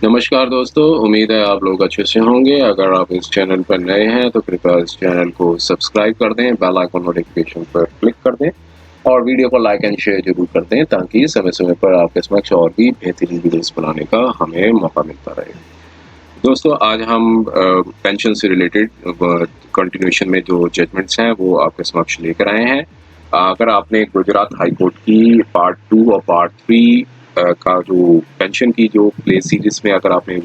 नमस्कार दोस्तों, उम्मीद है आप लोग अच्छे से होंगे। अगर आप इस चैनल पर नए हैं तो कृपया इस चैनल को सब्सक्राइब कर दें, बेल आइकन नोटिफिकेशन पर क्लिक कर दें और वीडियो को लाइक एंड शेयर जरूर कर दें ताकि समय-समय पर आपके समक्ष और भी बेहतरीन वीडियोस बनाने का हमें मौका मिलता रहे। दोस्तों, आज हम पेंशन से रिलेटेड कंटिन्यूएशन में जो जजमेंट्स हैं वो आपके समक्ष लेकर आए हैं। अगर आपने गुजरात हाई कोर्ट की पार्ट 2 और पार्ट 3 का जो पेंशन की जो प्ले सीरीज में अगर आपने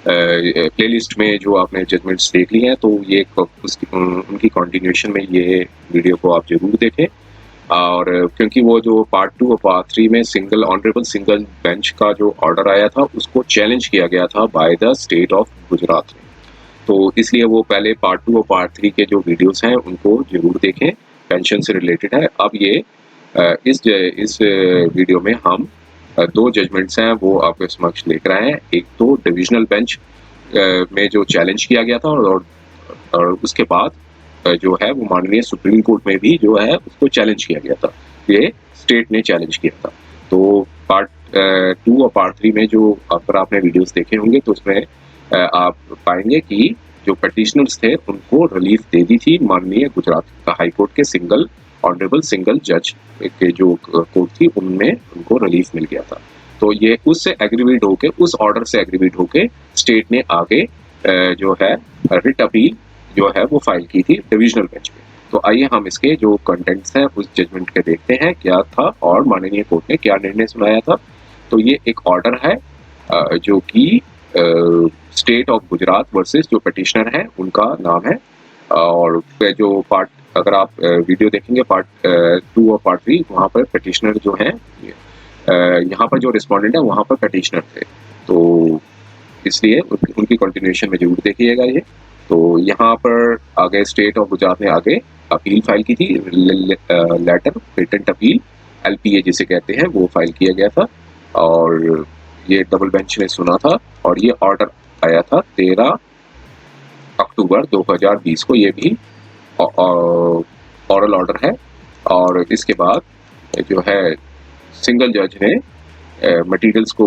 प्लेलिस्ट में जो आपने जजमेंट्स देख ली हैं तो ये उनकी कंटिन्यूएशन में ये वीडियो को आप जरूर देखें। और क्योंकि वो जो पार्ट 2 और पार्ट 3 में ऑनरेबल सिंगल बेंच का जो ऑर्डर आया था उसको चैलेंज किया गया था by the state of Gujarat में, तो इसलिए वो पहले पार्ट 2 और पार्ट 3 के जो वीडियोस हैं उनको जरूर देखें, पेंशन से रिलेटेड है। अब ये इस वीडियो में हम दो जजमेंट्स हैं वो आपके समक्ष लेकर आए हैं। एक तो डिविजनल बेंच में जो चैलेंज किया गया था और उसके बाद जो है वो माननीय सुप्रीम कोर्ट में भी जो है उसको चैलेंज किया गया था, ये स्टेट ने चैलेंज किया था। तो पार्ट 2 और पार्ट 3 में जो अगर आपने वीडियोस देखे होंगे तो उसमें आप पाएंगे कि जो पटिशनर्स थे उनको रिलीफ दे दी थी माननीय गुजरात का हाई कोर्ट के ऑनरेबल सिंगल जज के जो कोर्ट थी उनमें उनको रिलीफ मिल गया था। तो ये उससे एग्रीवेट होके, उस ऑर्डर से एग्रीवेट होके स्टेट ने आगे जो है रिट अपील जो है वो फाइल की थी डिविजनल बेंच में। तो आइए हम इसके जो कंटेंट्स हैं उस जजमेंट के देखते हैं क्या था और माननीय कोर्ट ने क्या निर्णय सुनाया था। तो ये एक ऑर्डर है जो कि स्टेट ऑफ गुजरात वर्सेस जो पटिशनर है उनका नाम है। और जो पार्ट अगर आप वीडियो देखेंगे पार्ट 2 और पार्ट 3 वहाँ पर पटिशनर जो है यहाँ पर जो रिस्पोंडेंट है वहाँ पर पटिशनर थे, तो इसलिए उनकी कंटिन्यूएशन में जरूर देखिएगा ये। तो यहाँ पर आगे स्टेट ऑफ गुजरात ने आगे अपील फाइल की थी, लेटर पेटेंट अपील LPA जिसे कहते हैं वो फाइल किया गया था और ये डबल बेंच ने सुना था और ये ऑर्डर आया था 13 अक्टूबर 2020 को। ये भी ऑरल ऑर्डर है और इसके बाद जो है सिंगल जज ने मटेरियल्स को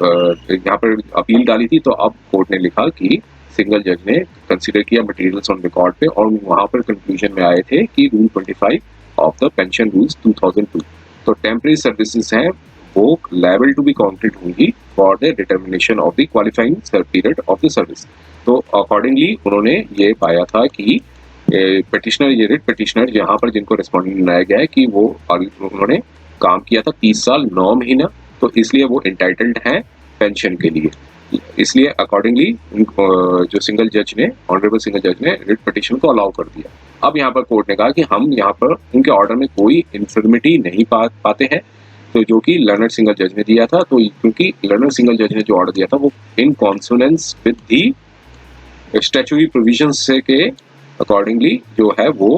यहाँ पर अपील डाली थी, तो अब कोर्ट ने लिखा कि सिंगल जज ने कंसीडर किया मटेरियल्स ऑन रिकॉर्ड पे और वहाँ पर कंक्लूजन में आए थे कि rule 25 of the pension rules 2002 तो टेम्परेरी सर्विसेज हैं वो लायबल टू बी काउंटेड होंगी for the determination of the qualifying period of the service. तो अकॉर्डिंगली उन्होंने ये पाया था कि पटिशनर, ये रिट पटिशनर यहाँ पर जिनको रिस्पॉन्डेंट बनाया गया है कि वो उन्होंने काम किया था 30 साल 9 महीना, तो इसलिए वो इंटाइटल्ड हैं पेंशन के लिए। इसलिए अकॉर्डिंगली जो सिंगल जज ने, ऑनरेबल सिंगल जज ने रिट पिटीशन को अलाउ कर दिया। अब यहाँ पर कोर्ट ने कहा कि हम यहाँ पर उनके ऑर्डर में कोई इन्फर्मिटी नहीं पाते हैं, तो जो कि लर्नर सिंगल जज ने दिया था। तो क्योंकि लर्नर सिंगल जज ने जो ऑर्डर दिया था वो in consonance with the statutory provisions से के अकॉर्डिंगली जो है वो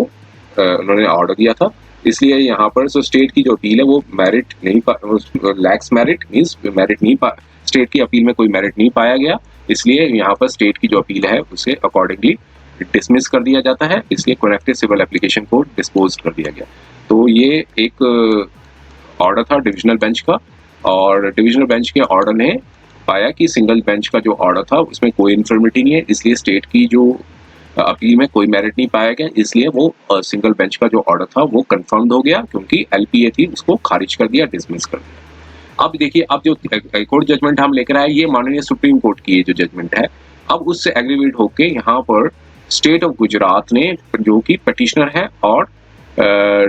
उन्होंने ऑर्डर दिया था। इसलिए यहाँ पर जो स्टेट की जो अपील है वो मेरिट नहीं लैक्स मेरिट मींस मेरिट नहीं स्टेट की अपील में कोई मेरिट नहीं पाया गया, इसलिए यहाँ पर स्टेट की जो अपील है उसे अकॉर्डिंगली डिसमिस कर दिया जाता है, इसलिए कनेक्टेड सिविल एप्लीकेशन को डिस्पोज कर दिया गया। तो ये एक ऑर्डर था डिविजनल बेंच का और डिविजनल बेंच के ऑर्डर ने पाया कि सिंगल बेंच का जो ऑर्डर था उसमें कोई इन्फर्मिटी नहीं है, इसलिए स्टेट की जो अपील में कोई मेरिट नहीं पाया गया, इसलिए वो सिंगल बेंच का जो ऑर्डर था वो कंफर्म्ड हो गया क्योंकि LPA थी उसको खारिज कर दिया, डिसमिस कर दिया। अब देखिए, अब जो कोर्ट जजमेंट हम लेकर आए ये माननीय सुप्रीम कोर्ट की जो जजमेंट है, अब उससे एग्रीवेट होके यहाँ पर स्टेट ऑफ गुजरात ने जो कि पटिशनर है और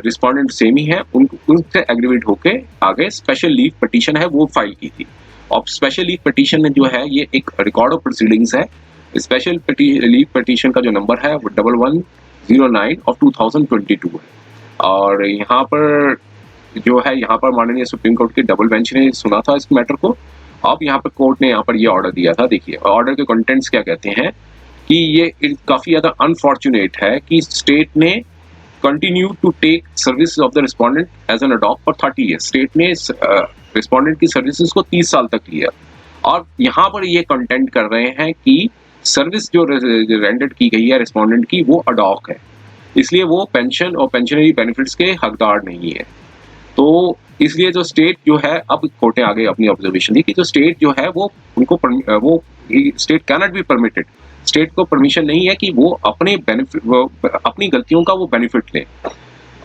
रिस्पोंडेंट सेम ही है उनसे एग्रीवेट होके आगे स्पेशल लीव पिटीशन है वो फाइल की थी। और स्पेशल लीव पिटीशन में जो है ये एक रिकॉर्ड ऑफ प्रोसीडिंग्स है। स्पेशल लीव पिटीशन का जो नंबर है वो 1109 ऑफ 2022 है और यहाँ पर जो है यहाँ पर माननीय सुप्रीम कोर्ट के डबल बेंच ने सुना था इस मैटर को। अब यहाँ पर कोर्ट ने यहाँ पर ये ऑर्डर दिया था। देखिए ऑर्डर के कंटेंट्स क्या कहते हैं कि ये काफी ज्यादा अनफॉर्चुनेट है कि स्टेट ने continue to take service of the respondent as an adopt for 30 years. State ने रिस्पोंडेंट की सर्विसेज को 30 साल तक लिया और यहाँ पर ये कंटेंट कर रहे हैं कि सर्विस जो रेंडर की गई है रिस्पोंडेंट की वो अडॉक है, इसलिए वो पेंशन और पेंशनरी बेनिफिट्स के हकदार नहीं है। तो इसलिए जो स्टेट जो है, अब कोर्ट ने आगे अपनी ऑब्जर्वेशन दी कि जो स्टेट जो है वो उनको वो state can not be permitted, state को परमिशन नहीं है कि वो अपने बेनिफिट, अपनी गलतियों का वो बेनिफिट ले।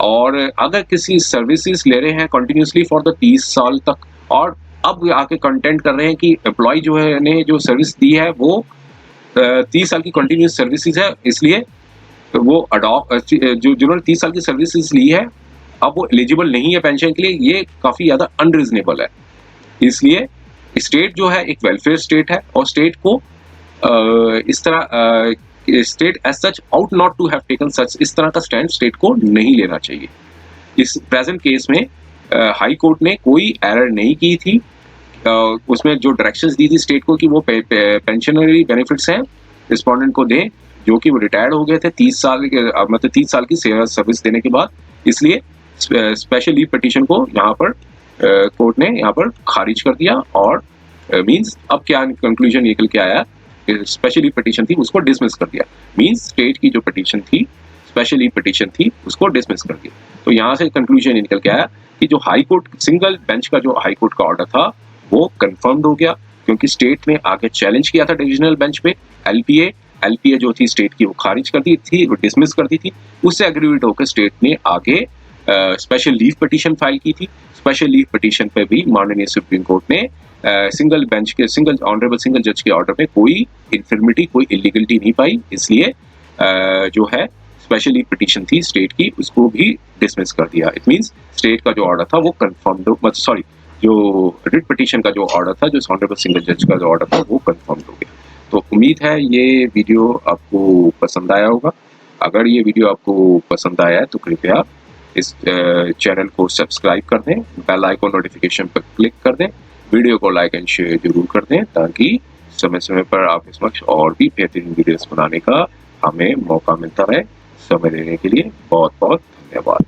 और अगर किसी सर्विसेज ले रहे हैं कंटिन्यूसली फॉर द 30 साल तक, और अब आके कंटेंट कर रहे हैं कि एम्प्लॉय जो है ने जो सर्विस दी है वो 30 साल की कंटिन्यूस सर्विसेज है, इसलिए वो अडॉप्ट जो जिन्होंने 30 साल की सर्विसेज ली है अब वो एलिजिबल नहीं है पेंशन के लिए, ये काफी ज्यादा अनरीजनेबल है। इसलिए स्टेट जो है एक वेलफेयर स्टेट है, और स्टेट को इस तरह state as such ought not to have taken such, इस तरह का स्टैंड स्टेट को नहीं लेना चाहिए। इस प्रेजेंट केस में हाई कोर्ट ने कोई एरर नहीं की थी, उसमें जो डायरेक्शंस दी थी स्टेट को कि वो पेंशनरी बेनिफिट्स हैं रिस्पोंडेंट को दें, जो कि वो रिटायर्ड हो गए थे 30 साल के, मतलब 30 साल की सर्विस देने के बाद। इसलिए स्पेशल लीव पिटीशन को यहाँ पर कोर्ट ने यहाँ पर खारिज कर दिया, और मींस अब क्या कंक्लूजन निकल के आया, स्पेशल लीव पिटीशन थी उसको डिसमिस कर दिया। मींस स्टेट की जो पिटीशन थी, स्पेशल लीव पिटीशन थी, उसको डिसमिस कर दिया। तो यहाँ से कंक्लूजन निकल के आया कि जो हाई कोर्ट सिंगल बेंच का जो हाई कोर्ट का ऑर्डर था वो कंफर्म्ड हो गया, क्योंकि स्टेट ने आगे चैलेंज किया था डिविजनल बेंच पे। एलपीए जो थी स्टेट की वो खारिज कर दी थी, वो डिसमिस कर दी थी। उससे एग्रीवेट होकर स्टेट ने आगे स्पेशल लीव पिटीशन फाइल की थी। स्पेशल लीव पिटीशन पे भी माननीय सुप्रीम कोर्ट ने सिंगल बेंच के ऑनरेबल सिंगल जज के ऑर्डर में कोई इन्फर्मिटी, कोई इलीगलिटी नहीं पाई। इसलिए जो है स्पेशल लीव पिटीशन थी स्टेट की, उसको भी डिसमिस कर दिया। इट मींस स्टेट का जो ऑर्डर था वो कंफर्म्ड, सॉरी जो रिट पिटीशन का जो ऑर्डर था, जो ऑनरेबल सिंगल जज का जो ऑर्डर था वो कंफर्म्ड हो गया। तो उम्मीद है ये वीडियो आपको पसंद आया होगा। अगर ये वीडियो आपको पसंद आया है तो कृपया इस चैनल को सब्सक्राइब कर दें, बेल आइकन नोटिफिकेशन पर क्लिक कर दें, वीडियो को लाइक एंड शेयर जरूर कर दें, ताकि समय समय पर आपके समक्ष और भी बेहतरीन वीडियोस बनाने का हमें मौका मिलता रहे। समय देने के लिए बहुत बहुत धन्यवाद।